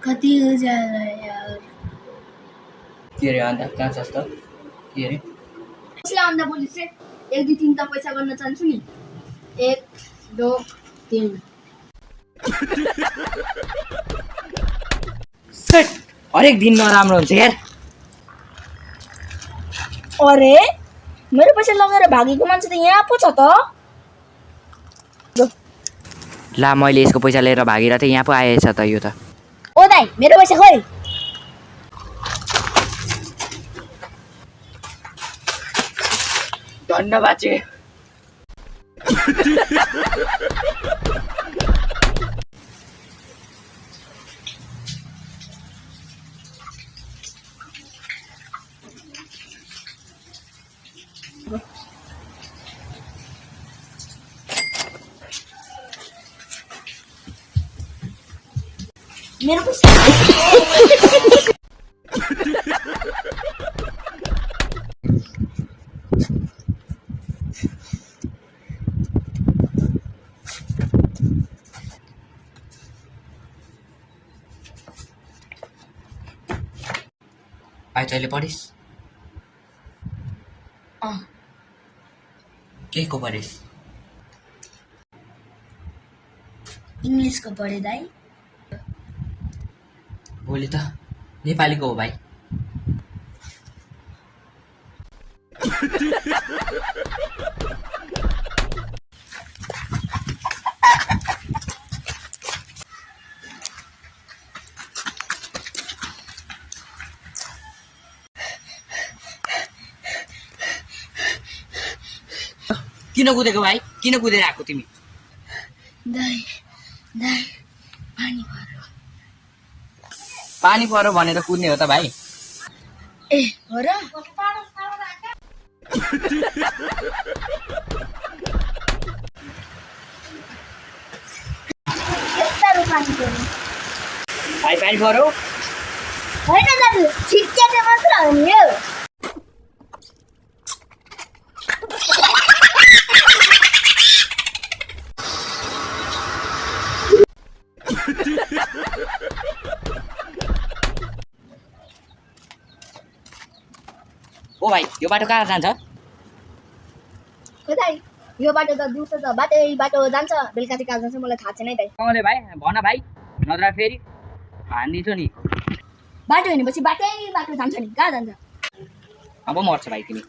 कति उज्यालो यार। के अरे अन्त कहाँ छस् त? के अरे? यसले अन्त बोली चाहिँ 1 2 3 त पैसा गर्न चाहन्छु नि। 1 2 3 सेट हरेक दिन नराम्रो हुन्छ यार। अरे मेरो पैसा लगेर भागेको मान्छे त यहाँ पो छ त। ला मैले यसको पैसा लिएर भागेर त यहाँ पो आएछ त यो त। ओ दाइ मेरो पैसा खोइ। धन्यवाद चाहिँ। मेरो पैसा आइ तैँले पढिस्? के को पढिस्? इंग्लिशको पढे दाइ। भोलि त नेपालीको हो भाइ। किन कुदेको भाइ? किन कुदेर आएको तिमी? दाइ दाइ पानी पर्यो। पानी पर्यो भनेर कुद्ने हो त भाइ? ए हो र? यस्तो पानी पर्यो। भाइ पानी पर्यो? होइन दाजु छिट्क्याटे मात्र हो नि यो। ओ भाइ यो बाटो कहाँ जान्छ? दाइ यो बाटो त दिउँसो त बाटो जान्छ, बेलुका चाहिँ कहाँ जान्छ मलाई थाहा छैन है दाइ। कहाँले भाइ भन भाइ, नत्र फेरि हानिदिन्छु नि। बाटो हिँडेपछि बाटो जान्छ नि, कहाँ जान्छ? अब मर्छ भाइ तिमी।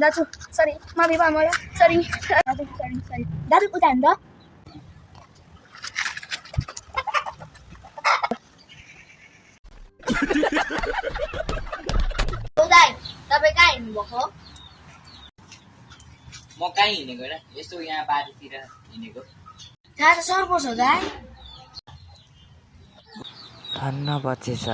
दाजु सरी माफी भयो मलाई, सरी दाजु सरी दाजु उता हिँड्दा। दाइ तपाईँ कहाँ हिँड्नुभएको? म कहीँ हिँडेको होइन, यस्तो यहाँ बारीतिर हिँडेको। थाहा त सर पर्छ दाइ। धन्न बचेछ।